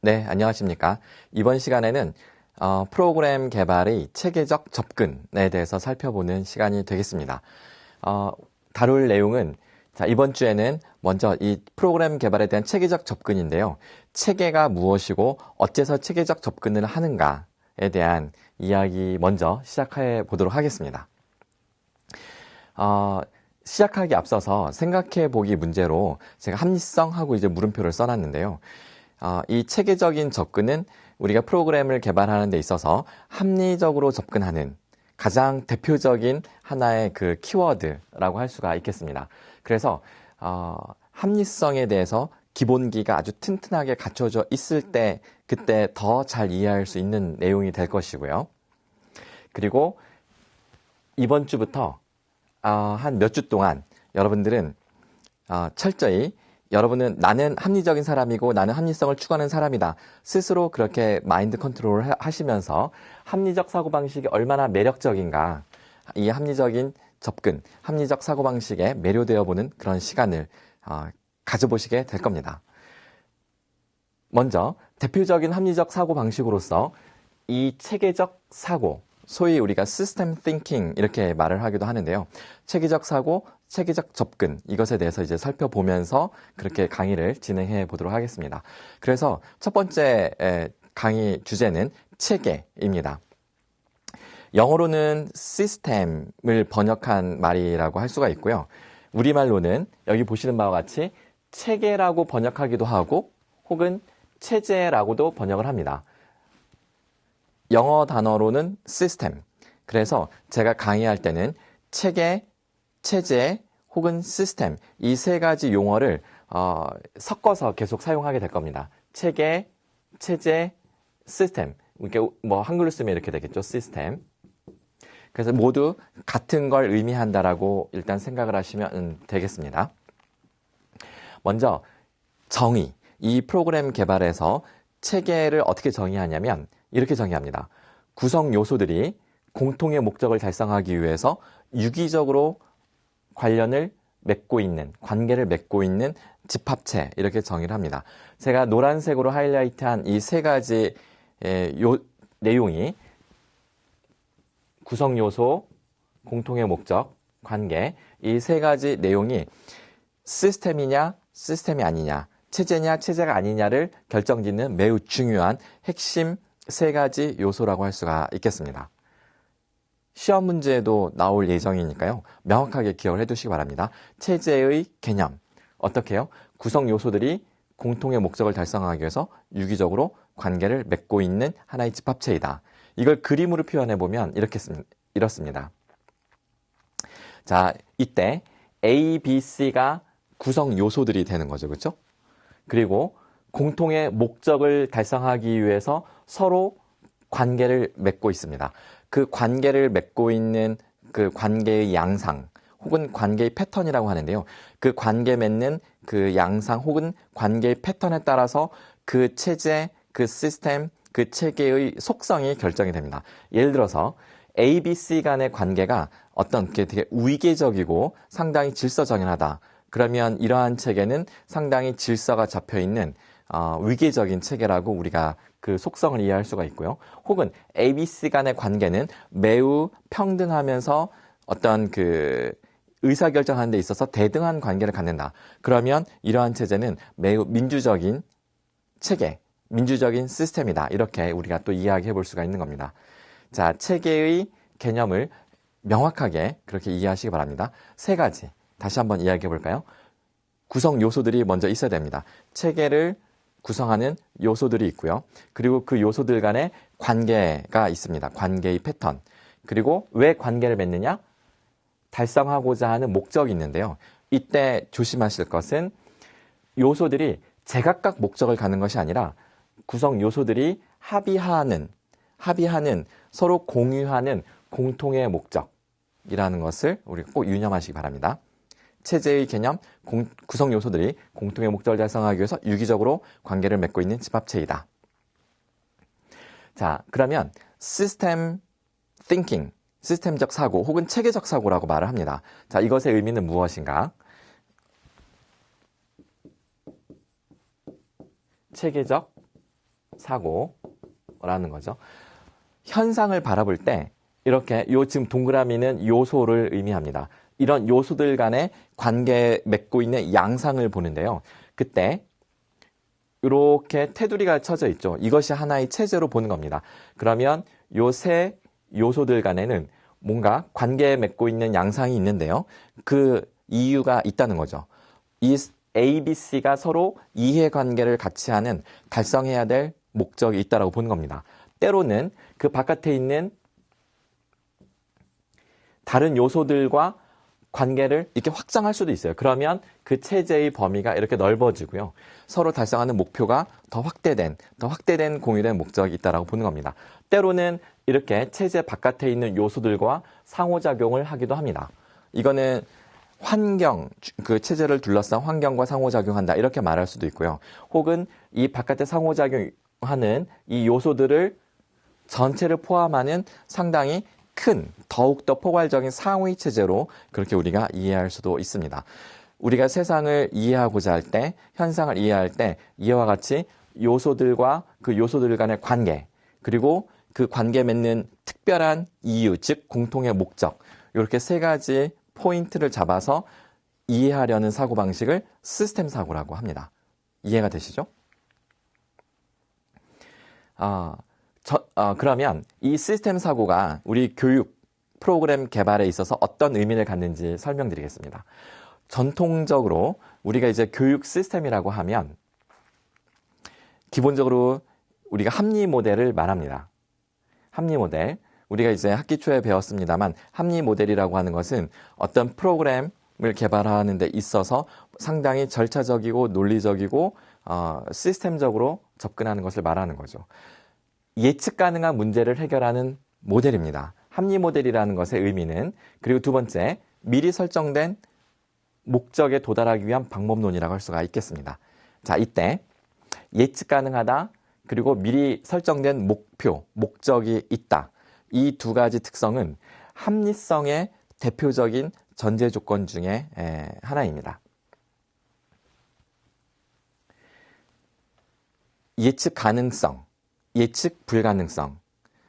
네, 안녕하십니까. 이번 시간에는 프로그램 개발의 체계적 접근에 대해서 살펴보는 시간이 되겠습니다. 다룰 내용은 이번 주에는 먼저 이 프로그램 개발에 대한 체계적 접근인데요. 체계가 무엇이고 어째서 체계적 접근을 하는가에 대한 이야기 먼저 시작해 보도록 하겠습니다. 시작하기 앞서서 생각해 보기 문제로 제가 합리성하고 이제 물음표를 써놨는데요. 이 체계적인 접근은 우리가 프로그램을 개발하는 데 있어서 합리적으로 접근하는 가장 대표적인 하나의 그 키워드라고 할 수가 있겠습니다. 그래서 합리성에 대해서 기본기가 아주 튼튼하게 갖춰져 있을 때 그때 더 잘 이해할 수 있는 내용이 될 것이고요. 그리고 이번 주부터 한 몇 주 동안 여러분들은 철저히 여러분은 나는 합리적인 사람이고 나는 합리성을 추구하는 사람이다. 스스로 그렇게 마인드 컨트롤을 하시면서 합리적 사고방식이 얼마나 매력적인가, 이 합리적인 접근, 합리적 사고방식에 매료되어 보는 그런 시간을 가져보시게 될 겁니다. 먼저 대표적인 합리적 사고방식으로서 이 체계적 사고, 소위 우리가 시스템 띵킹 이렇게 말을 하기도 하는데요. 체계적 사고, 체계적 접근 이것에 대해서 이제 살펴보면서 그렇게 강의를 진행해 보도록 하겠습니다. 그래서 첫 번째 강의 주제는 체계입니다. 영어로는 시스템을 번역한 말이라고 할 수가 있고요. 우리말로는 여기 보시는 바와 같이 체계라고 번역하기도 하고 혹은 체제라고도 번역을 합니다. 영어 단어로는 시스템. 그래서 제가 강의할 때는 체계, 체제 혹은 시스템 이 세 가지 용어를 섞어서 계속 사용하게 될 겁니다. 체계, 체제, 시스템. 이렇게 뭐 한글로 쓰면 이렇게 되겠죠. 시스템. 그래서 모두 같은 걸 의미한다라고 일단 생각을 하시면 되겠습니다. 먼저 정의. 이 프로그램 개발에서 체계를 어떻게 정의하냐면 이렇게 정의합니다. 구성 요소들이 공통의 목적을 달성하기 위해서 유기적으로 관계를 맺고 있는 집합체 이렇게 정의를 합니다. 제가 노란색으로 하이라이트한 이 세 가지 내용이 구성 요소, 공통의 목적, 관계 이 세 가지 내용이 시스템이냐 시스템이 아니냐 체제냐 체제가 아니냐를 결정짓는 매우 중요한 핵심 세 가지 요소라고 할 수가 있겠습니다. 시험 문제에도 나올 예정이니까요. 명확하게 기억을 해두시기 바랍니다. 체제의 개념. 어떻게 해요? 구성 요소들이 공통의 목적을 달성하기 위해서 유기적으로 관계를 맺고 있는 하나의 집합체이다. 이걸 그림으로 표현해보면 이렇습니다. 자, 이때 A, B, C가 구성 요소들이 되는 거죠. 그렇죠? 그리고 공통의 목적을 달성하기 위해서 서로 관계를 맺고 있습니다. 그 관계를 맺고 있는 그 관계의 양상 혹은 관계의 패턴이라고 하는데요. 그 관계 맺는 그 양상 혹은 관계의 패턴에 따라서 그 체제, 그 시스템, 그 체계의 속성이 결정이 됩니다. 예를 들어서 A, B, C 간의 관계가 어떤 되게 위계적이고 상당히 질서정연하다. 그러면 이러한 체계는 상당히 질서가 잡혀있는 위계적인 체계라고 우리가 그 속성을 이해할 수가 있고요. 혹은 A, B, C 간의 관계는 매우 평등하면서 어떤 그 의사결정하는 데 있어서 대등한 관계를 갖는다. 그러면 이러한 체제는 매우 민주적인 체계, 민주적인 시스템이다. 이렇게 우리가 또 이야기해 볼 수가 있는 겁니다. 자, 체계의 개념을 명확하게 그렇게 이해하시기 바랍니다. 세 가지. 다시 한번 이야기해 볼까요? 구성 요소들이 먼저 있어야 됩니다. 체계를 구성하는 요소들이 있고요. 그리고 그 요소들 간의 관계가 있습니다. 관계의 패턴. 그리고 왜 관계를 맺느냐? 달성하고자 하는 목적이 있는데요. 이때 조심하실 것은 요소들이 제각각 목적을 갖는 것이 아니라 구성 요소들이 합의하는 서로 공유하는 공통의 목적이라는 것을 우리가 꼭 유념하시기 바랍니다. 체제의 개념, 구성 요소들이 공통의 목적을 달성하기 위해서 유기적으로 관계를 맺고 있는 집합체이다. 자, 그러면 시스템 띵킹, 시스템적 사고 혹은 체계적 사고라고 말을 합니다. 자, 이것의 의미는 무엇인가? 체계적 사고라는 거죠. 현상을 바라볼 때 이렇게 요 지금 동그라미는 요소를 의미합니다. 이런 요소들 간의 관계에 맺고 있는 양상을 보는데요. 그때 이렇게 테두리가 쳐져 있죠. 이것이 하나의 체제로 보는 겁니다. 그러면 요 세 요소들 간에는 뭔가 관계에 맺고 있는 양상이 있는데요. 그 이유가 있다는 거죠. 이 A, B, C가 서로 이해관계를 같이 하는 달성해야 될 목적이 있다고 보는 겁니다. 때로는 그 바깥에 있는 다른 요소들과 관계를 이렇게 확장할 수도 있어요. 그러면 그 체제의 범위가 이렇게 넓어지고요. 서로 달성하는 목표가 더 확대된 공유된 목적이 있다고 보는 겁니다. 때로는 이렇게 체제 바깥에 있는 요소들과 상호작용을 하기도 합니다. 이거는 환경, 그 체제를 둘러싼 환경과 상호작용한다 이렇게 말할 수도 있고요. 혹은 이 바깥에 상호작용하는 이 요소들을 전체를 포함하는 상당히 큰, 더욱더 포괄적인 상위 체제로 그렇게 우리가 이해할 수도 있습니다. 우리가 세상을 이해하고자 할 때, 현상을 이해할 때 이와 같이 요소들과 그 요소들 간의 관계, 그리고 그 관계 맺는 특별한 이유, 즉 공통의 목적, 이렇게 세 가지 포인트를 잡아서 이해하려는 사고방식을 시스템 사고라고 합니다. 이해가 되시죠? 그러면 이 시스템 사고가 우리 교육 프로그램 개발에 있어서 어떤 의미를 갖는지 설명드리겠습니다. 전통적으로 우리가 이제 교육 시스템이라고 하면 기본적으로 우리가 합리 모델을 말합니다. 합리 모델. 우리가 이제 학기 초에 배웠습니다만 합리 모델이라고 하는 것은 어떤 프로그램을 개발하는 데 있어서 상당히 절차적이고 논리적이고 시스템적으로 접근하는 것을 말하는 거죠. 예측 가능한 문제를 해결하는 모델입니다. 합리 모델이라는 것의 의미는, 그리고 두 번째, 미리 설정된 목적에 도달하기 위한 방법론이라고 할 수가 있겠습니다. 자, 이때 예측 가능하다, 그리고 미리 설정된 목표, 목적이 있다. 이 두 가지 특성은 합리성의 대표적인 전제 조건 중에 하나입니다. 예측 가능성, 예측 불가능성.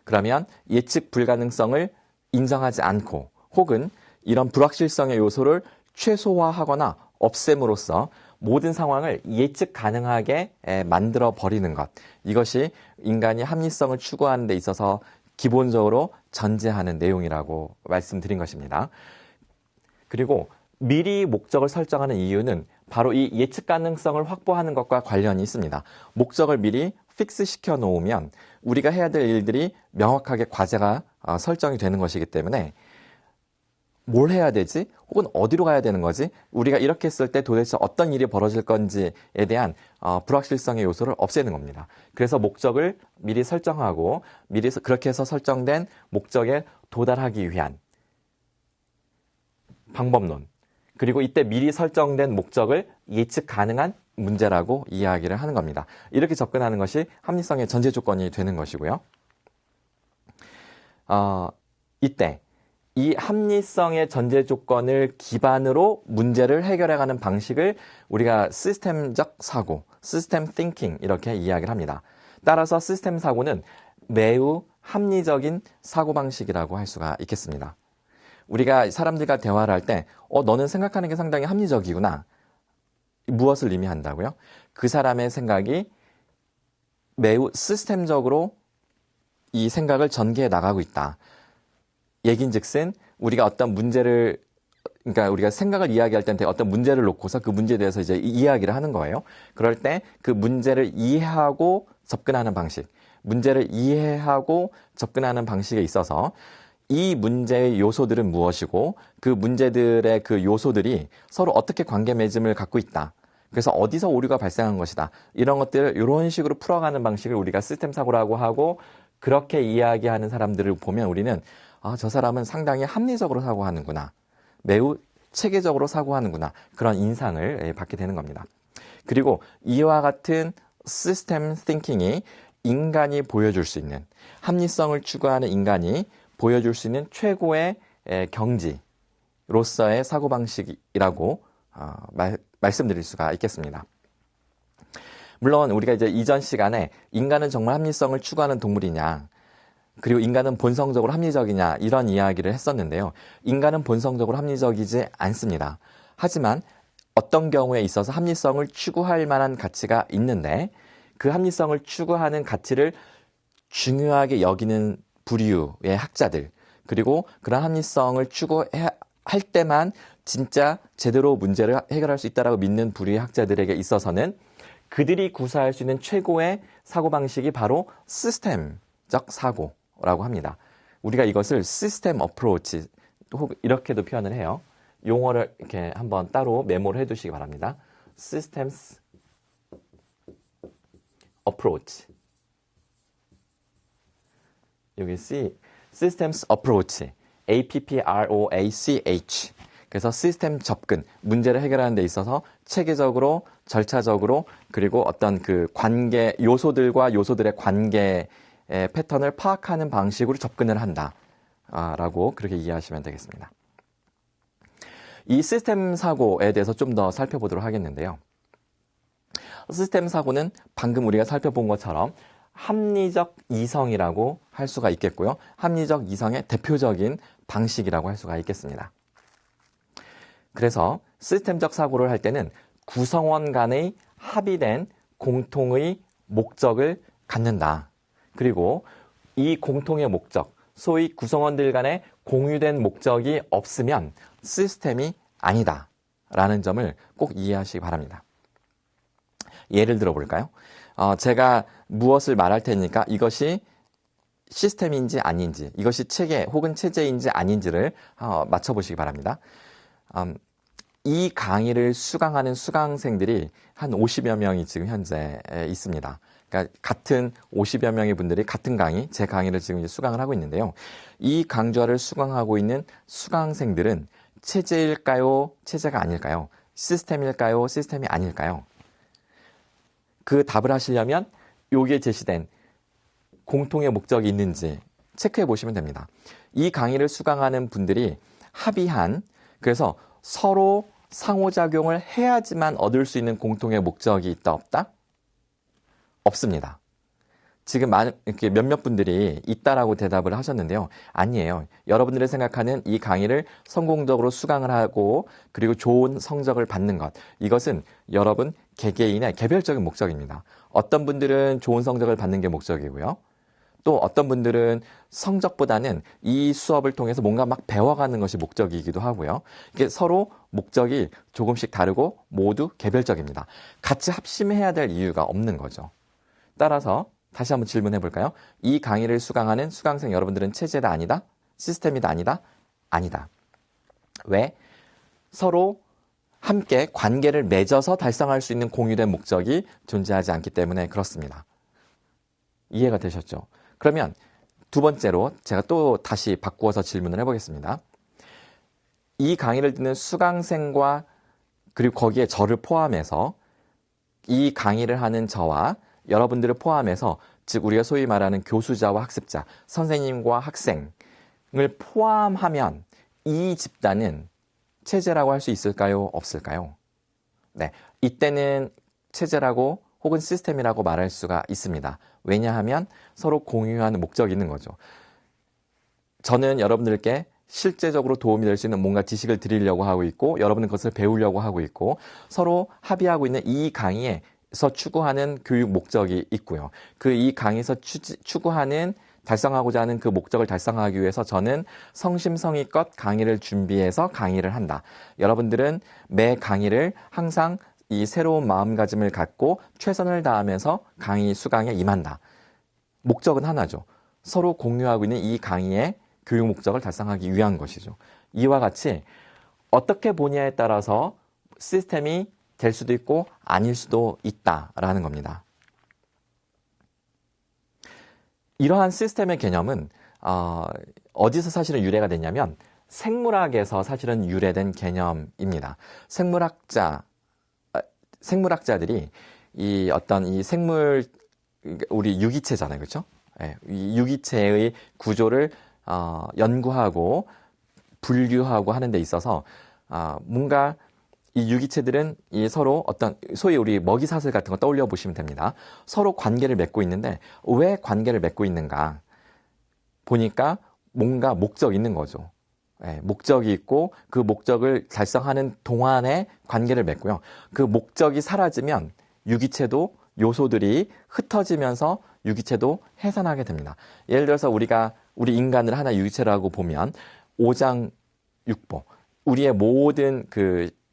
그러면 예측 불가능성을 인정하지 않고 혹은 이런 불확실성의 요소를 최소화하거나 없앰으로써 모든 상황을 예측 가능하게 만들어 버리는 것. 이것이 인간이 합리성을 추구하는 데 있어서 기본적으로 전제하는 내용이라고 말씀드린 것입니다. 그리고 미리 목적을 설정하는 이유는 바로 이 예측 가능성을 확보하는 것과 관련이 있습니다. 목적을 미리 픽스 시켜 놓으면 우리가 해야 될 일들이 명확하게 과제가 설정이 되는 것이기 때문에 뭘 해야 되지? 혹은 어디로 가야 되는 거지? 우리가 이렇게 했을 때 도대체 어떤 일이 벌어질 건지에 대한 불확실성의 요소를 없애는 겁니다. 그래서 목적을 미리 설정하고 미리 그렇게 해서 설정된 목적에 도달하기 위한 방법론, 그리고 이때 미리 설정된 목적을 예측 가능한 문제라고 이야기를 하는 겁니다. 이렇게 접근하는 것이 합리성의 전제 조건이 되는 것이고요. 이때 이 합리성의 전제 조건을 기반으로 문제를 해결해가는 방식을 우리가 시스템적 사고, 시스템 띵킹 이렇게 이야기를 합니다. 따라서 시스템 사고는 매우 합리적인 사고방식이라고 할 수가 있겠습니다. 우리가 사람들과 대화를 할 때 너는 생각하는 게 상당히 합리적이구나. 무엇을 의미한다고요? 그 사람의 생각이 매우 시스템적으로 이 생각을 전개해 나가고 있다. 얘긴즉슨 우리가 어떤 문제를, 그러니까 우리가 생각을 이야기할 때 어떤 문제를 놓고서 그 문제에 대해서 이제 이야기를 하는 거예요. 그럴 때 그 문제를 이해하고 접근하는 방식, 문제를 이해하고 접근하는 방식에 있어서 이 문제의 요소들은 무엇이고 그 문제들의 그 요소들이 서로 어떻게 관계 맺음을 갖고 있다. 그래서 어디서 오류가 발생한 것이다. 이런 것들을 이런 식으로 풀어가는 방식을 우리가 시스템 사고라고 하고, 그렇게 이야기하는 사람들을 보면 우리는 저 사람은 상당히 합리적으로 사고하는구나. 매우 체계적으로 사고하는구나. 그런 인상을 받게 되는 겁니다. 그리고 이와 같은 시스템 띵킹이 인간이 보여줄 수 있는, 합리성을 추구하는 인간이 보여줄 수 있는 최고의 경지로서의 사고방식이라고 말씀드릴 수가 있겠습니다. 물론 우리가 이제 이전 시간에 인간은 정말 합리성을 추구하는 동물이냐, 그리고 인간은 본성적으로 합리적이냐 이런 이야기를 했었는데요. 인간은 본성적으로 합리적이지 않습니다. 하지만 어떤 경우에 있어서 합리성을 추구할 만한 가치가 있는데 그 합리성을 추구하는 가치를 중요하게 여기는 부류의 학자들, 그리고 그런 합리성을 추구할 때만 진짜 제대로 문제를 해결할 수 있다고 믿는 부류의 학자들에게 있어서는 그들이 구사할 수 있는 최고의 사고방식이 바로 시스템적 사고라고 합니다. 우리가 이것을 시스템 어프로치, 이렇게도 표현을 해요. 용어를 이렇게 한번 따로 메모를 해두시기 바랍니다. Systems Approach. 여기 Systems Approach, APPROACH. 그래서 시스템 접근, 문제를 해결하는 데 있어서 체계적으로, 절차적으로, 그리고 어떤 그 관계, 요소들과 요소들의 관계 패턴을 파악하는 방식으로 접근을 한다. 라고 그렇게 이해하시면 되겠습니다. 이 시스템 사고에 대해서 좀 더 살펴보도록 하겠는데요. 시스템 사고는 방금 우리가 살펴본 것처럼 합리적 이성이라고 할 수가 있겠고요. 합리적 이성의 대표적인 방식이라고 할 수가 있겠습니다. 그래서 시스템적 사고를 할 때는 구성원 간의 합의된 공통의 목적을 갖는다. 그리고 이 공통의 목적, 소위 구성원들 간의 공유된 목적이 없으면 시스템이 아니다 라는 점을 꼭 이해하시기 바랍니다. 예를 들어 볼까요? 제가 무엇을 말할 테니까 이것이 시스템인지 아닌지, 이것이 체계 혹은 체제인지 아닌지를 맞춰보시기 바랍니다. 이 강의를 수강하는 수강생들이 한 50여 명이 지금 현재 있습니다. 그러니까 같은 50여 명의 분들이 같은 강의, 제 강의를 지금 이제 수강을 하고 있는데요. 이 강좌를 수강하고 있는 수강생들은 체제일까요? 체제가 아닐까요? 시스템일까요? 시스템이 아닐까요? 그 답을 하시려면 여기에 제시된 공통의 목적이 있는지 체크해 보시면 됩니다. 이 강의를 수강하는 분들이 합의한, 그래서 서로 상호작용을 해야지만 얻을 수 있는 공통의 목적이 있다 없다? 없습니다. 지금 이렇게 몇몇 분들이 있다라고 대답을 하셨는데요. 아니에요. 여러분들이 생각하는 이 강의를 성공적으로 수강을 하고 그리고 좋은 성적을 받는 것, 이것은 여러분 개개인의 개별적인 목적입니다. 어떤 분들은 좋은 성적을 받는 게 목적이고요. 또 어떤 분들은 성적보다는 이 수업을 통해서 뭔가 막 배워가는 것이 목적이기도 하고요. 이게 서로 목적이 조금씩 다르고 모두 개별적입니다. 같이 합심해야 될 이유가 없는 거죠. 따라서 다시 한번 질문해 볼까요? 이 강의를 수강하는 수강생 여러분들은 체제다 아니다? 시스템이다 아니다? 아니다. 왜? 서로 함께 관계를 맺어서 달성할 수 있는 공유된 목적이 존재하지 않기 때문에 그렇습니다. 이해가 되셨죠? 그러면 두 번째로 제가 또 다시 바꾸어서 질문을 해보겠습니다. 이 강의를 듣는 수강생과 그리고 거기에 저를 포함해서 이 강의를 하는 저와 여러분들을 포함해서, 즉 우리가 소위 말하는 교수자와 학습자, 선생님과 학생을 포함하면 이 집단은 체제라고 할 수 있을까요? 없을까요? 네, 이때는 체제라고 혹은 시스템이라고 말할 수가 있습니다. 왜냐하면 서로 공유하는 목적이 있는 거죠. 저는 여러분들께 실제적으로 도움이 될 수 있는 뭔가 지식을 드리려고 하고 있고 여러분은 그것을 배우려고 하고 있고 서로 합의하고 있는 이 강의에서 추구하는 교육 목적이 있고요. 이 강의에서 추구하는 달성하고자 하는 그 목적을 달성하기 위해서 저는 성심성의껏 강의를 준비해서 강의를 한다. 여러분들은 매 강의를 항상 이 새로운 마음가짐을 갖고 최선을 다하면서 강의 수강에 임한다. 목적은 하나죠. 서로 공유하고 있는 이 강의의 교육 목적을 달성하기 위한 것이죠. 이와 같이 어떻게 보냐에 따라서 시스템이 될 수도 있고 아닐 수도 있다라는 겁니다. 이러한 시스템의 개념은 어디서 사실은 유래가 됐냐면 생물학에서 사실은 유래된 개념입니다. 생물학자들이 이 어떤 이 생물, 우리 유기체잖아요, 그렇죠? 네, 이 유기체의 구조를 연구하고 분류하고 하는 데 있어서 뭔가 이 유기체들은 이 서로 어떤 소위 우리 먹이사슬 같은 거 떠올려 보시면 됩니다. 서로 관계를 맺고 있는데 왜 관계를 맺고 있는가 보니까 뭔가 목적이 있는 거죠. 예, 목적이 있고 그 목적을 달성하는 동안에 관계를 맺고요. 그 목적이 사라지면 유기체도 요소들이 흩어지면서 유기체도 해산하게 됩니다. 예를 들어서 우리 인간을 하나 유기체라고 보면 오장육부, 우리의 모든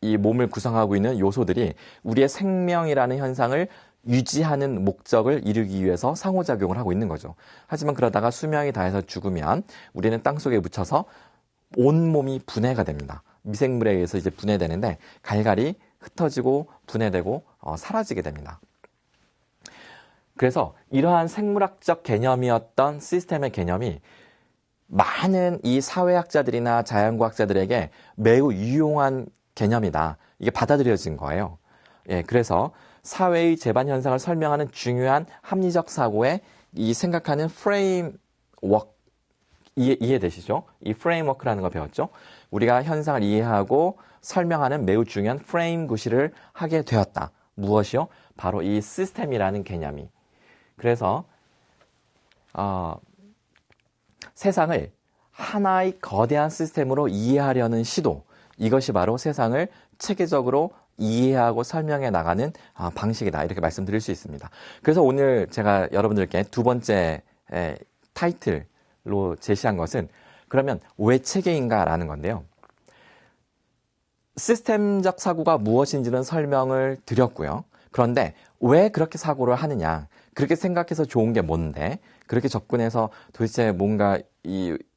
이 몸을 구성하고 있는 요소들이 우리의 생명이라는 현상을 유지하는 목적을 이루기 위해서 상호작용을 하고 있는 거죠. 하지만 그러다가 수명이 다해서 죽으면 우리는 땅속에 묻혀서 온몸이 분해가 됩니다. 미생물에 의해서 이제 분해되는데 갈갈이 흩어지고 분해되고 사라지게 됩니다. 그래서 이러한 생물학적 개념이었던 시스템의 개념이 많은 이 사회학자들이나 자연과학자들에게 매우 유용한 개념이다. 이게 받아들여진 거예요. 예, 그래서 사회의 재반 현상을 설명하는 중요한 합리적 사고의 이 생각하는 프레임워크 이해되시죠? 이 프레임워크라는 거 배웠죠? 우리가 현상을 이해하고 설명하는 매우 중요한 프레임 구실을 하게 되었다. 무엇이요? 바로 이 시스템이라는 개념이. 그래서 세상을 하나의 거대한 시스템으로 이해하려는 시도, 이것이 바로 세상을 체계적으로 이해하고 설명해 나가는 방식이다. 이렇게 말씀드릴 수 있습니다. 그래서 오늘 제가 여러분들께 두 번째 타이틀로 제시한 것은 그러면 왜 체계인가라는 건데요. 시스템적 사고가 무엇인지는 설명을 드렸고요. 그런데 왜 그렇게 사고를 하느냐, 그렇게 생각해서 좋은 게 뭔데, 그렇게 접근해서 도대체 뭔가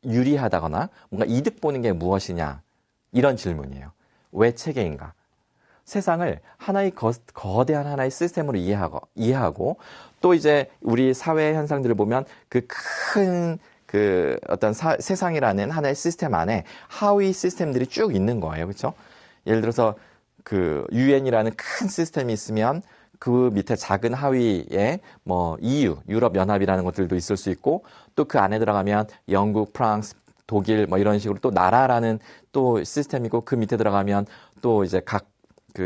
유리하다거나 뭔가 이득 보는 게 무엇이냐, 이런 질문이에요. 왜 체계인가? 세상을 하나의 거대한 하나의 시스템으로 이해하고 또 이제 우리 사회 현상들을 보면 어떤 세상이라는 하나의 시스템 안에 하위 시스템들이 쭉 있는 거예요. 그렇죠? 예를 들어서 유엔이라는 큰 시스템이 있으면 그 밑에 작은 하위에 EU, 유럽 연합이라는 것들도 있을 수 있고 또 그 안에 들어가면 영국, 프랑스, 독일 이런 식으로 또 나라라는 또 시스템이고 그 밑에 들어가면 또 이제 각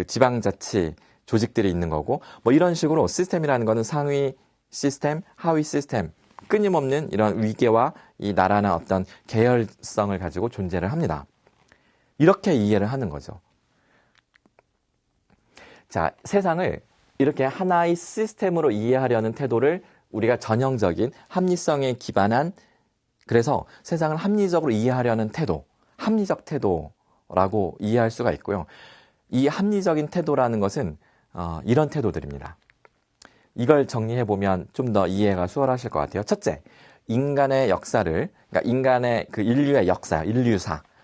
지방자치 조직들이 있는 거고 이런 식으로 시스템이라는 거는 상위 시스템, 하위 시스템 끊임없는 이런 위계와 이 나라나 어떤 계열성을 가지고 존재를 합니다. 이렇게 이해를 하는 거죠. 자, 세상을 이렇게 하나의 시스템으로 이해하려는 태도를 우리가 전형적인 합리성에 기반한, 그래서 세상을 합리적으로 이해하려는 태도, 합리적 태도라고 이해할 수가 있고요. 이 합리적인 태도라는 것은 이런 태도들입니다. 이걸 정리해보면 좀 더 이해가 수월하실 것 같아요. 첫째, 인간의 역사를, 그러니까 인간의 인류의 역사,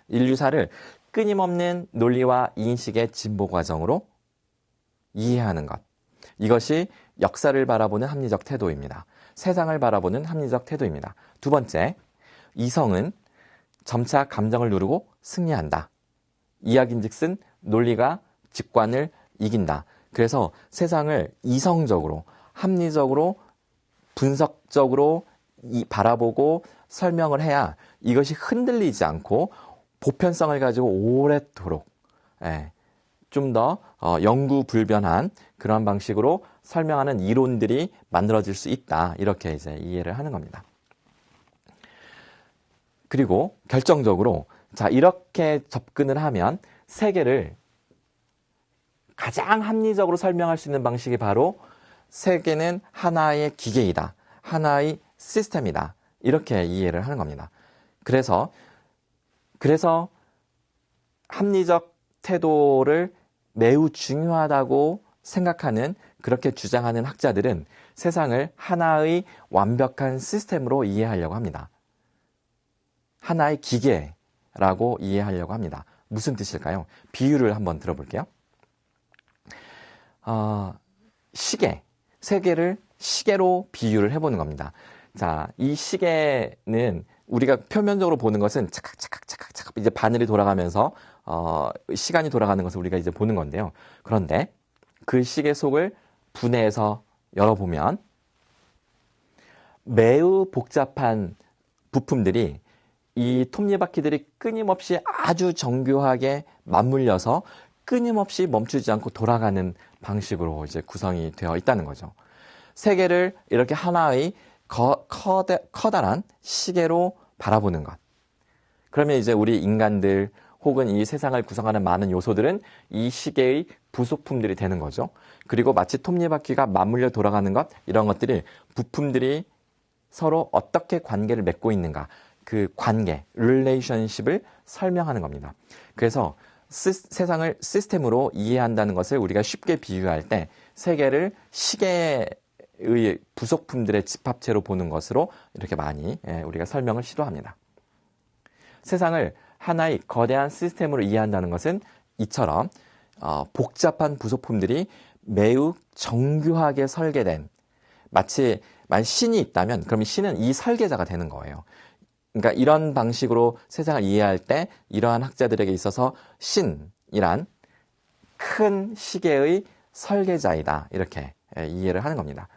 인류사를 끊임없는 논리와 인식의 진보 과정으로 이해하는 것. 이것이 역사를 바라보는 합리적 태도입니다. 세상을 바라보는 합리적 태도입니다. 두 번째, 이성은 점차 감정을 누르고 승리한다. 이야기인즉슨 논리가 직관을 이긴다. 그래서 세상을 이성적으로, 합리적으로, 분석적으로 바라보고 설명을 해야 이것이 흔들리지 않고 보편성을 가지고 오랫도록 좀 더 영구불변한 그런 방식으로 설명하는 이론들이 만들어질 수 있다. 이렇게 이제 이해를 하는 겁니다. 그리고 결정적으로 자, 이렇게 접근을 하면 세계를 가장 합리적으로 설명할 수 있는 방식이 바로 세계는 하나의 기계이다. 하나의 시스템이다. 이렇게 이해를 하는 겁니다. 그래서 합리적 태도를 매우 중요하다고 생각하는, 그렇게 주장하는 학자들은 세상을 하나의 완벽한 시스템으로 이해하려고 합니다. 하나의 기계라고 이해하려고 합니다. 무슨 뜻일까요? 비유를 한번 들어볼게요. 세계를 시계로 비유를 해보는 겁니다. 자, 이 시계는 우리가 표면적으로 보는 것은 차각차각 이제 바늘이 돌아가면서 시간이 돌아가는 것을 우리가 이제 보는 건데요. 그런데 그 시계 속을 분해해서 열어보면 매우 복잡한 부품들이, 이 톱니바퀴들이 끊임없이 아주 정교하게 맞물려서 끊임없이 멈추지 않고 돌아가는 방식으로 이제 구성이 되어 있다는 거죠. 세계를 이렇게 하나의 커다란 시계로 바라보는 것. 그러면 이제 우리 인간들 혹은 이 세상을 구성하는 많은 요소들은 이 시계의 부속품들이 되는 거죠. 그리고 마치 톱니바퀴가 맞물려 돌아가는 것, 이런 것들이 부품들이 서로 어떻게 관계를 맺고 있는가, 그 관계, 릴레이션십을 설명하는 겁니다. 그래서 세상을 시스템으로 이해한다는 것을 우리가 쉽게 비유할 때 세계를 시계의 부속품들의 집합체로 보는 것으로 이렇게 많이 우리가 설명을 시도합니다. 세상을 하나의 거대한 시스템으로 이해한다는 것은 이처럼 복잡한 부속품들이 매우 정교하게 설계된, 마치 만약 신이 있다면 그럼 신은 이 설계자가 되는 거예요. 그러니까 이런 방식으로 세상을 이해할 때 이러한 학자들에게 있어서 신이란 큰 시계의 설계자이다, 이렇게 이해를 하는 겁니다.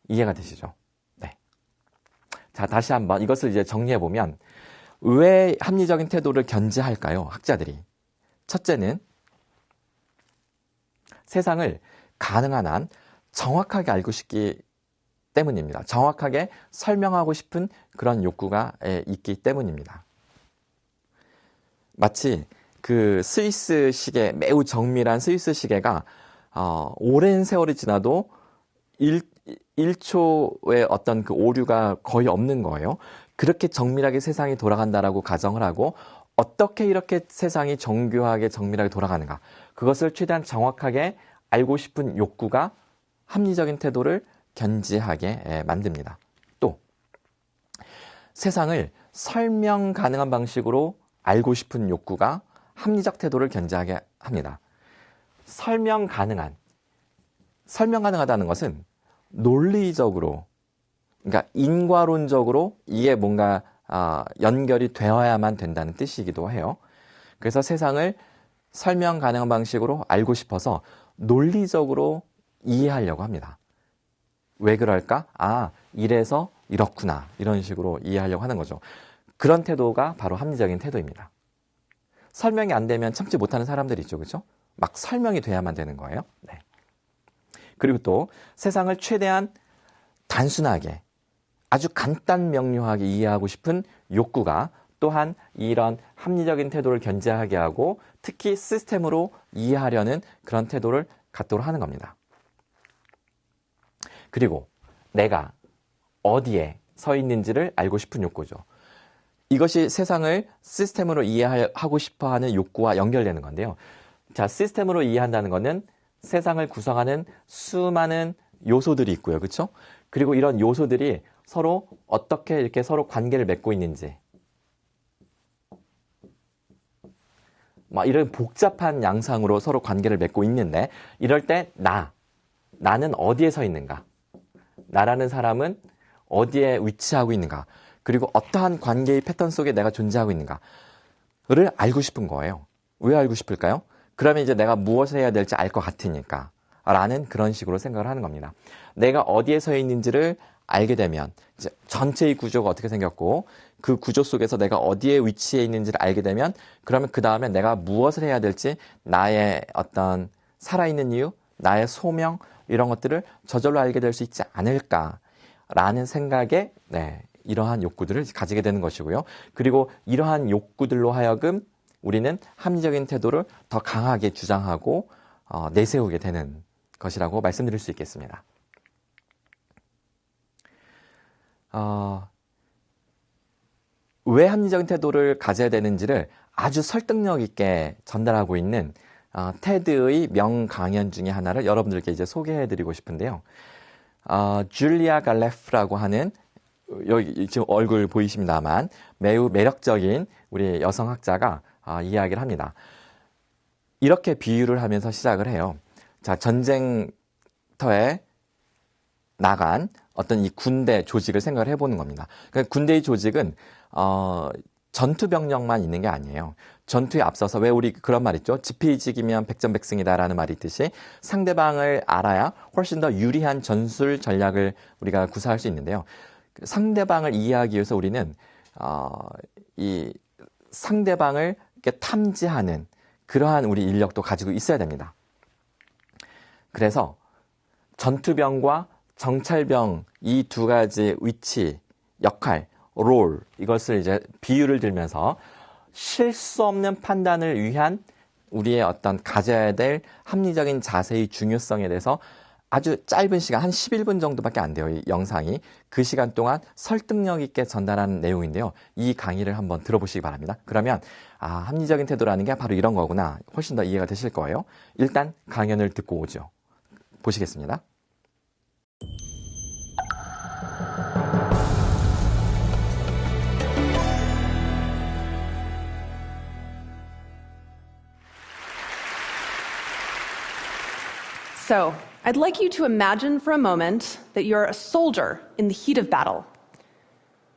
이해가 되시죠? 네. 자, 다시 한번 이것을 이제 정리해 보면 왜 합리적인 태도를 견지할까요? 학자들이. 첫째는 세상을 가능한 한 정확하게 알고 싶기 때문입니다. 정확하게 설명하고 싶은 그런 욕구가 있기 때문입니다. 마치 그 스위스 시계, 매우 정밀한 스위스 시계가 오랜 세월이 지나도 1초의 어떤 그 오류가 거의 없는 거예요. 그렇게 정밀하게 세상이 돌아간다라고 가정을 하고 어떻게 이렇게 세상이 정교하게 정밀하게 돌아가는가, 그것을 최대한 정확하게 알고 싶은 욕구가 합리적인 태도를 견지하게 만듭니다. 또 세상을 설명 가능한 방식으로 알고 싶은 욕구가 합리적 태도를 견지하게 합니다. 설명 가능하다는 것은 논리적으로, 그러니까 인과론적으로 이게 뭔가 연결이 되어야만 된다는 뜻이기도 해요. 그래서 세상을 설명 가능한 방식으로 알고 싶어서 논리적으로 이해하려고 합니다. 왜 그럴까? 이래서 이렇구나, 이런 식으로 이해하려고 하는 거죠. 그런 태도가 바로 합리적인 태도입니다. 설명이 안 되면 참지 못하는 사람들이 있죠, 그렇죠? 막 설명이 돼야만 되는 거예요. 네. 그리고 또 세상을 최대한 단순하게, 아주 간단 명료하게 이해하고 싶은 욕구가 또한 이런 합리적인 태도를 견지하게 하고 특히 시스템으로 이해하려는 그런 태도를 갖도록 하는 겁니다. 그리고 내가 어디에 서 있는지를 알고 싶은 욕구죠. 이것이 세상을 시스템으로 이해하고 싶어하는 욕구와 연결되는 건데요. 자, 시스템으로 이해한다는 것은 세상을 구성하는 수많은 요소들이 있고요, 그렇죠? 그리고 이런 요소들이 서로 어떻게 이렇게 서로 관계를 맺고 있는지, 막 이런 복잡한 양상으로 서로 관계를 맺고 있는데, 이럴 때 나는 어디에 서 있는가? 나라는 사람은 어디에 위치하고 있는가? 그리고 어떠한 관계의 패턴 속에 내가 존재하고 있는가를 알고 싶은 거예요. 왜 알고 싶을까요? 그러면 이제 내가 무엇을 해야 될지 알 것 같으니까 라는 그런 식으로 생각을 하는 겁니다. 내가 어디에 서 있는지를 알게 되면 이제 전체의 구조가 어떻게 생겼고 그 구조 속에서 내가 어디에 위치해 있는지를 알게 되면 그러면 그 다음에 내가 무엇을 해야 될지, 나의 어떤 살아있는 이유, 나의 소명, 이런 것들을 저절로 알게 될 수 있지 않을까라는 생각에 이러한 욕구들을 가지게 되는 것이고요. 그리고 이러한 욕구들로 하여금 우리는 합리적인 태도를 더 강하게 주장하고 내세우게 되는 것이라고 말씀드릴 수 있겠습니다. 왜 합리적인 태도를 가져야 되는지를 아주 설득력 있게 전달하고 있는 테드의 명강연 중에 하나를 여러분들께 이제 소개해드리고 싶은데요. 줄리아 갈레프라고 하는, 여기 지금 얼굴 보이십니다만 매우 매력적인 우리 여성학자가 이야기를 합니다. 이렇게 비유를 하면서 시작을 해요. 자, 전쟁터에 나간 어떤 이 군대 조직을 생각을 해보는 겁니다. 그러니까 군대의 조직은 전투병력만 있는 게 아니에요. 전투에 앞서서, 왜 우리 그런 말 있죠? 지피지기면 백전백승이다라는 말이 있듯이 상대방을 알아야 훨씬 더 유리한 전술 전략을 우리가 구사할 수 있는데요. 상대방을 이해하기 위해서 우리는 이 상대방을 이렇게 탐지하는 그러한 우리 인력도 가지고 있어야 됩니다. 그래서 전투병과 정찰병 이 두 가지 위치, 역할, 롤 이것을 이제 비유를 들면서 실수 없는 판단을 위한 우리의 어떤 가져야 될 합리적인 자세의 중요성에 대해서 아주 짧은 시간, 한 11분 정도밖에 안 돼요, 이 영상이. 그 시간 동안 설득력 있게 전달하는 내용인데요. 이 강의를 한번 들어보시기 바랍니다. 그러면 합리적인 태도라는 게 바로 이런 거구나. 훨씬 더 이해가 되실 거예요. 일단 강연을 듣고 오죠. 보시겠습니다. So, I'd like you to imagine for a moment that you're a soldier in the heat of battle.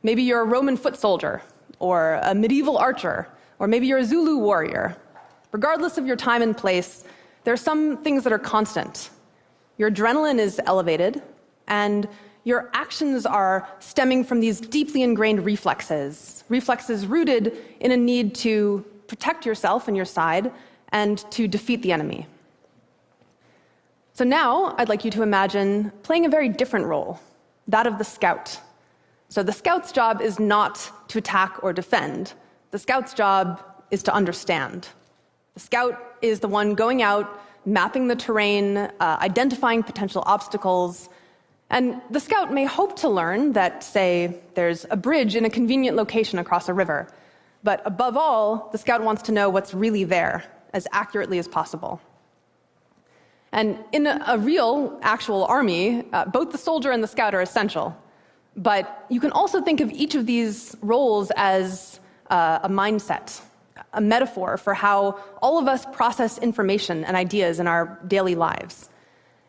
Maybe you're a Roman foot soldier, or a medieval archer, or maybe you're a Zulu warrior. Regardless of your time and place, there are some things that are constant. Your adrenaline is elevated, and your actions are stemming from these deeply ingrained reflexes rooted in a need to protect yourself and your side and to defeat the enemy. So now, I'd like you to imagine playing a very different role, that of the scout. So the scout's job is not to attack or defend. The scout's job is to understand. The scout is the one going out, mapping the terrain, identifying potential obstacles, and the scout may hope to learn that, say, there's a bridge in a convenient location across a river. But above all, the scout wants to know what's really there, as accurately as possible. And in a real, actual army, both the soldier and the scout are essential. But you can also think of each of these roles as a mindset, a metaphor for how all of us process information and ideas in our daily lives.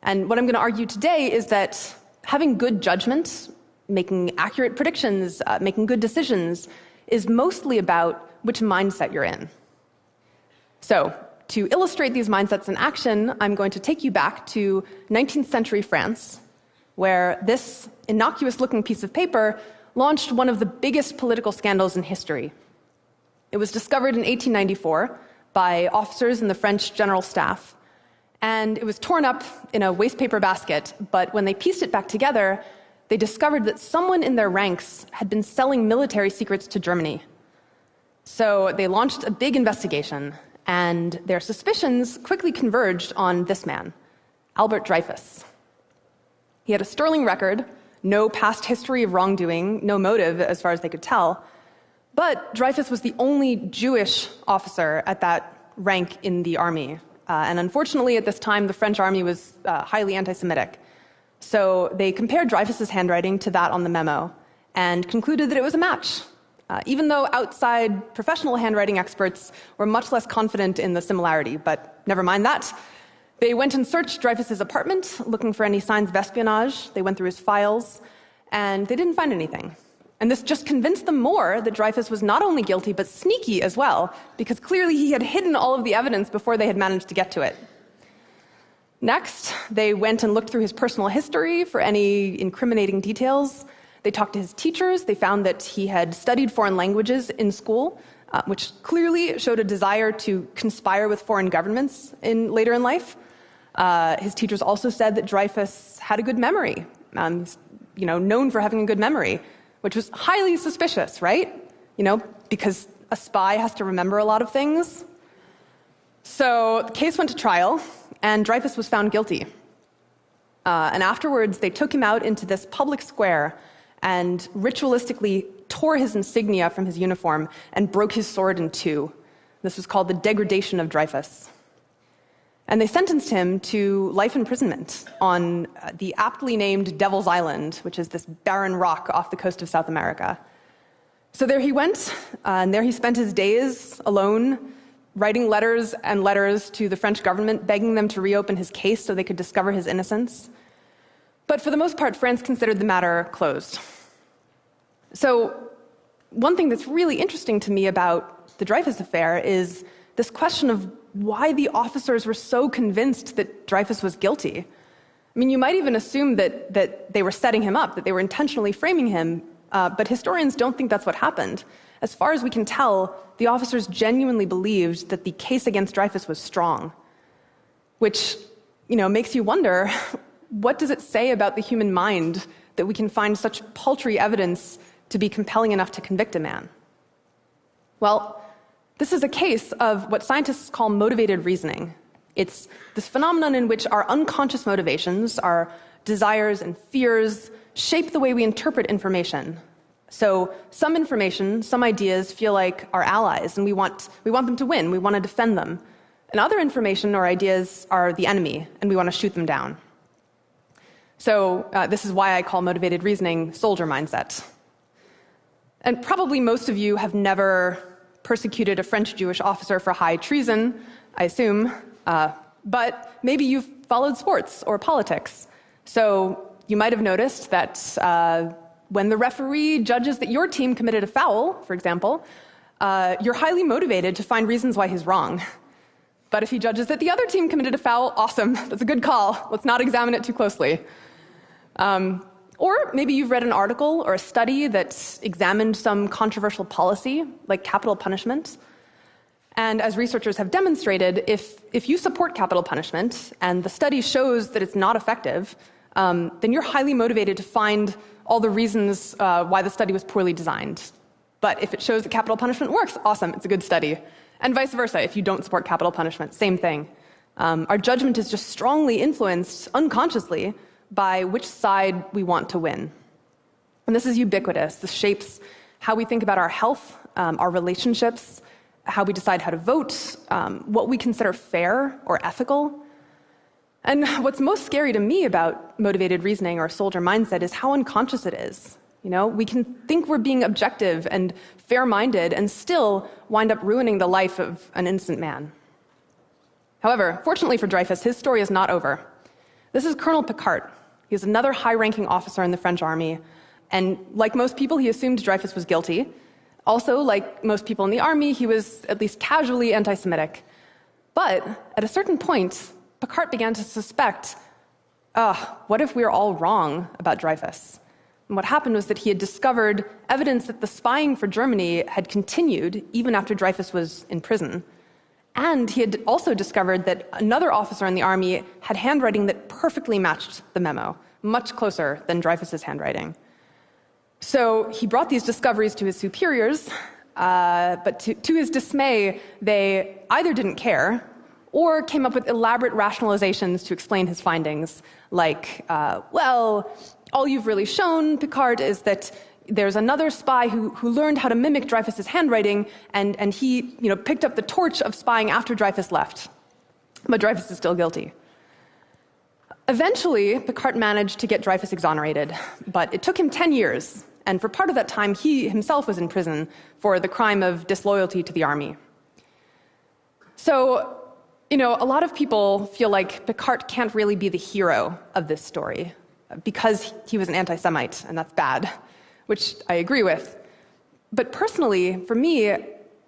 And what I'm going to argue today is that having good judgment, making accurate predictions, making good decisions, is mostly about which mindset you're in. So, to illustrate these mindsets in action, I'm going to take you back to 19th century France, where this innocuous-looking piece of paper launched one of the biggest political scandals in history. It was discovered in 1894 by officers in the French General Staff, and it was torn up in a wastepaper basket, but when they pieced it back together, they discovered that someone in their ranks had been selling military secrets to Germany. So they launched a big investigation, and their suspicions quickly converged on this man, Albert Dreyfus. He had a sterling record, no past history of wrongdoing, no motive as far as they could tell, but Dreyfus was the only Jewish officer at that rank in the army. And unfortunately, at this time, the French army was highly anti-Semitic. So they compared Dreyfus's handwriting to that on the memo and concluded that it was a match. Even though outside professional handwriting experts were much less confident in the similarity, but never mind that. They went and searched Dreyfus's apartment, looking for any signs of espionage. They went through his files, and they didn't find anything. And this just convinced them more that Dreyfus was not only guilty, but sneaky as well, because clearly he had hidden all of the evidence before they had managed to get to it. Next, they went and looked through his personal history for any incriminating details. They talked to his teachers. They found that he had studied foreign languages in school, which clearly showed a desire to conspire with foreign governments later in life. His teachers also said that Dreyfus had a good memory, known for having a good memory, which was highly suspicious, right? Because a spy has to remember a lot of things. So the case went to trial, and Dreyfus was found guilty. And afterwards, they took him out into this public square and ritualistically tore his insignia from his uniform and broke his sword in two. This was called the degradation of Dreyfus. And they sentenced him to life imprisonment on the aptly named Devil's Island, which is this barren rock off the coast of South America. So there he went, and there he spent his days alone, writing letters and letters to the French government, begging them to reopen his case so they could discover his innocence. But for the most part, France considered the matter closed. So one thing that's really interesting to me about the Dreyfus affair is this question of why the officers were so convinced that Dreyfus was guilty. I mean, you might even assume that they were setting him up, that they were intentionally framing him, but historians don't think that's what happened. as far as we can tell, the officers genuinely believed that the case against Dreyfus was strong, which, makes you wonder, what does it say about the human mind that we can find such paltry evidence to be compelling enough to convict a man? Well, this is a case of what scientists call motivated reasoning. It's this phenomenon in which our unconscious motivations, our desires and fears, shape the way we interpret information. So some information, some ideas feel like our allies, and we want them to win, we want to defend them. And other information or ideas are the enemy, and we want to shoot them down. So this is why I call motivated reasoning soldier mindset. And probably most of you have never persecuted a French Jewish officer for high treason, I assume, but maybe you've followed sports or politics. So you might have noticed that when the referee judges that your team committed a foul, for example, you're highly motivated to find reasons why he's wrong. But if he judges that the other team committed a foul, awesome, that's a good call. Let's not examine it too closely. Or maybe you've read an article or a study that examined some controversial policy, like capital punishment. And as researchers have demonstrated, if you support capital punishment and the study shows that it's not effective, then you're highly motivated to find all the reasons why the study was poorly designed. But if it shows that capital punishment works, awesome, it's a good study. And vice versa, if you don't support capital punishment, same thing. Our judgment is just strongly influenced, unconsciously, by which side we want to win. And this is ubiquitous. This shapes how we think about our health, our relationships, how we decide how to vote, what we consider fair or ethical. And what's most scary to me about motivated reasoning or soldier mindset is how unconscious it is. We can think we're being objective and fair-minded and still wind up ruining the life of an innocent man. However, fortunately for Dreyfus, his story is not over. This is Colonel Picquart. He's another high-ranking officer in the French army, and like most people, he assumed Dreyfus was guilty. Also, like most people in the army, he was at least casually anti-Semitic. But at a certain point, Picquart began to suspect, what if we're all wrong about Dreyfus? And what happened was that he had discovered evidence that the spying for Germany had continued even after Dreyfus was in prison. And he had also discovered that another officer in the army had handwriting that perfectly matched the memo, much closer than Dreyfus's handwriting. So he brought these discoveries to his superiors, but to his dismay, they either didn't care or came up with elaborate rationalizations to explain his findings, like, all you've really shown, Picquart, is that there's another spy who learned how to mimic Dreyfus's handwriting, and he picked up the torch of spying after Dreyfus left. But Dreyfus is still guilty. Eventually, Picquart managed to get Dreyfus exonerated, but it took him 10 years, and for part of that time, he himself was in prison for the crime of disloyalty to the army. So, a lot of people feel like Picquart can't really be the hero of this story because he was an anti-Semite, and that's bad, which I agree with. But personally, for me,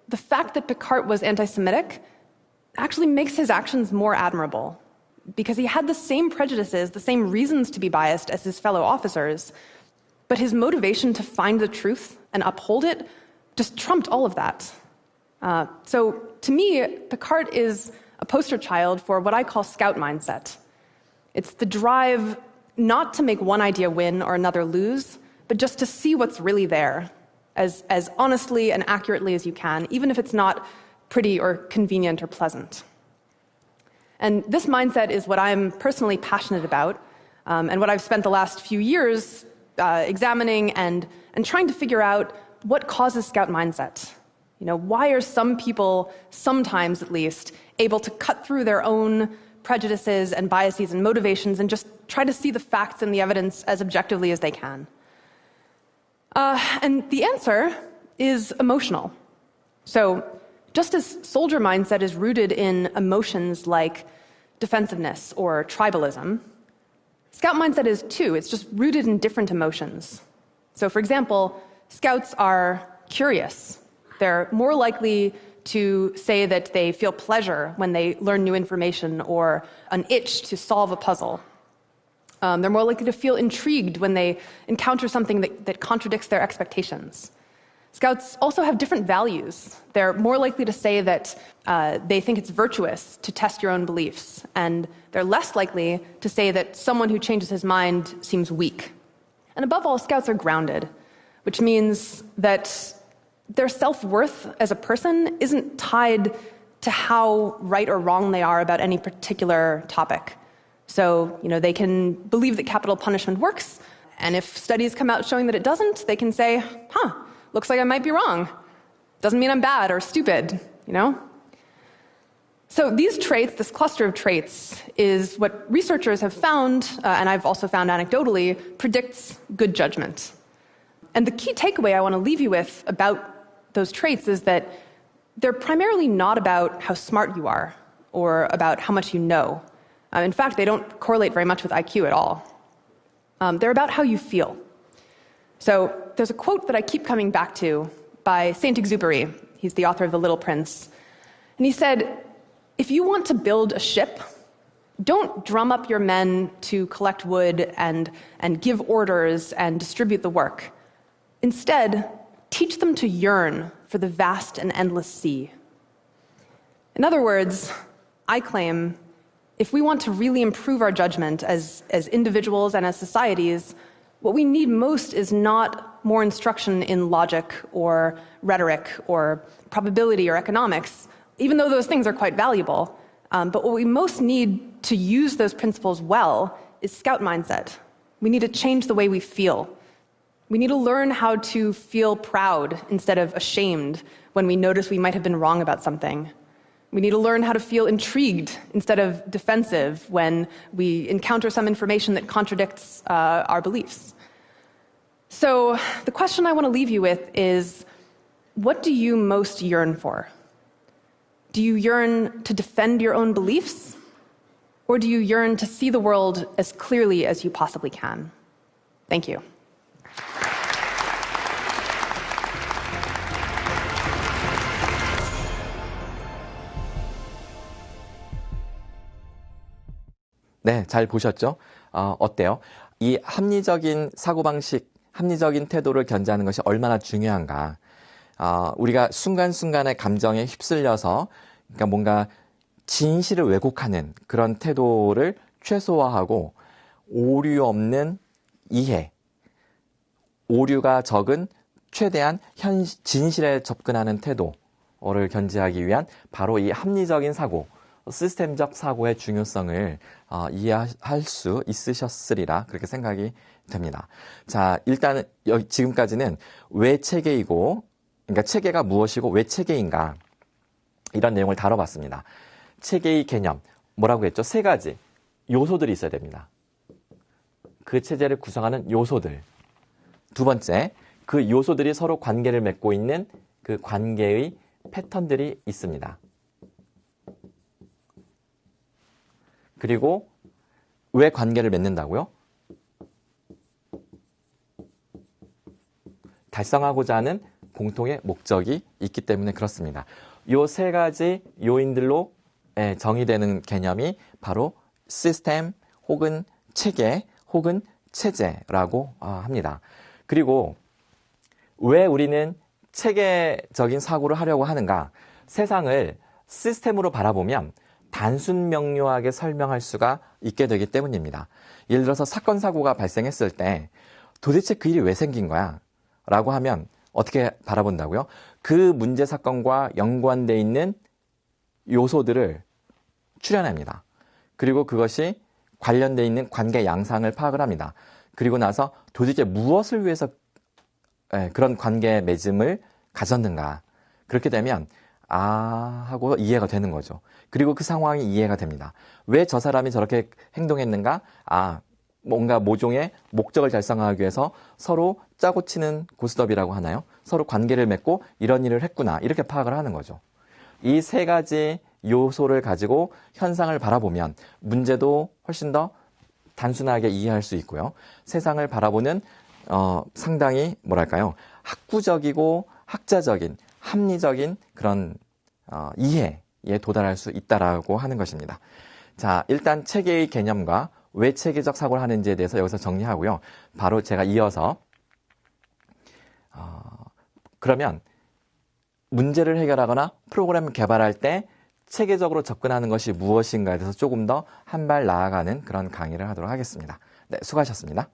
the fact that Picquart was anti-Semitic actually makes his actions more admirable, because he had the same prejudices, the same reasons to be biased as his fellow officers, but his motivation to find the truth and uphold it just trumped all of that. So to me, Picquart is a poster child for what I call scout mindset. It's the drive not to make one idea win or another lose, but just to see what's really there as honestly and accurately as you can, even if it's not pretty or convenient or pleasant. And this mindset is what I'm personally passionate about, and what I've spent the last few years examining and trying to figure out what causes scout mindset. Why are some people, sometimes at least, able to cut through their own prejudices and biases and motivations and just try to see the facts and the evidence as objectively as they can? And the answer is emotional. So just as soldier mindset is rooted in emotions like defensiveness or tribalism, scout mindset is too. It's just rooted in different emotions. So for example, scouts are curious. They're more likely to say that they feel pleasure when they learn new information or an itch to solve a puzzle. They're more likely to feel intrigued when they encounter something that contradicts their expectations. Scouts also have different values. They're more likely to say that they think it's virtuous to test your own beliefs, and they're less likely to say that someone who changes his mind seems weak. And above all, Scouts are grounded, which means that their self-worth as a person isn't tied to how right or wrong they are about any particular topic. So, they can believe that capital punishment works, and if studies come out showing that it doesn't, they can say, looks like I might be wrong. Doesn't mean I'm bad or stupid, So these traits, this cluster of traits, is what researchers have found, and I've also found anecdotally, predicts good judgment. And the key takeaway I want to leave you with about those traits is that they're primarily not about how smart you are or about how much you know. In fact, they don't correlate very much with IQ at all. They're about how you feel. So there's a quote that I keep coming back to by Saint-Exupéry. He's the author of The Little Prince. And he said, if you want to build a ship, don't drum up your men to collect wood and give orders and distribute the work. Instead, teach them to yearn for the vast and endless sea. In other words, I claim, if we want to really improve our judgment as individuals and as societies, what we need most is not more instruction in logic or rhetoric or probability or economics, even though those things are quite valuable. But what we most need to use those principles well is Scout mindset. We need to change the way we feel. We need to learn how to feel proud instead of ashamed when we notice we might have been wrong about something. We need to learn how to feel intrigued instead of defensive when we encounter some information that contradicts our beliefs. So the question I want to leave you with is, what do you most yearn for? Do you yearn to defend your own beliefs? Or do you yearn to see the world as clearly as you possibly can? Thank you. 네, 잘 보셨죠? 어때요? 이 합리적인 사고방식, 합리적인 태도를 견지하는 것이 얼마나 중요한가. 우리가 순간순간의 감정에 휩쓸려서 그러니까 뭔가 진실을 왜곡하는 그런 태도를 최소화하고 오류 없는 이해, 오류가 적은 최대한 진실에 접근하는 태도를 견지하기 위한 바로 이 합리적인 사고, 시스템적 사고의 중요성을 이해할 수 있으셨으리라 그렇게 생각이 됩니다. 자, 일단 지금까지는 왜 체계이고, 그러니까 체계가 무엇이고 왜 체계인가 이런 내용을 다뤄봤습니다. 체계의 개념, 뭐라고 했죠? 세 가지 요소들이 있어야 됩니다. 그 체제를 구성하는 요소들. 두 번째, 그 요소들이 서로 관계를 맺고 있는 그 관계의 패턴들이 있습니다. 그리고 왜 관계를 맺는다고요? 달성하고자 하는 공통의 목적이 있기 때문에 그렇습니다. 이 세 가지 요인들로 정의되는 개념이 바로 시스템 혹은 체계 혹은 체제라고 합니다. 그리고 왜 우리는 체계적인 사고를 하려고 하는가? 세상을 시스템으로 바라보면 단순 명료하게 설명할 수가 있게 되기 때문입니다. 예를 들어서 사건 사고가 발생했을 때 도대체 그 일이 왜 생긴 거야? 라고 하면 어떻게 바라본다고요? 그 문제 사건과 연관되어 있는 요소들을 추려냅니다. 그리고 그것이 관련되어 있는 관계 양상을 파악을 합니다. 그리고 나서 도대체 무엇을 위해서 그런 관계 맺음을 가졌는가? 그렇게 되면 하고 이해가 되는 거죠. 그리고 그 상황이 이해가 됩니다. 왜 저 사람이 저렇게 행동했는가? 뭔가 모종의 목적을 달성하기 위해서 서로 짜고 치는 고스톱이라고 하나요? 서로 관계를 맺고 이런 일을 했구나. 이렇게 파악을 하는 거죠. 이 세 가지 요소를 가지고 현상을 바라보면 문제도 훨씬 더 단순하게 이해할 수 있고요. 세상을 바라보는 상당히 뭐랄까요? 학구적이고 학자적인 합리적인 그런 이해에 도달할 수 있다라고 하는 것입니다. 자, 일단 체계의 개념과 왜 체계적 사고를 하는지에 대해서 여기서 정리하고요. 바로 제가 이어서 그러면 문제를 해결하거나 프로그램을 개발할 때 체계적으로 접근하는 것이 무엇인가에 대해서 조금 더 한 발 나아가는 그런 강의를 하도록 하겠습니다. 네, 수고하셨습니다.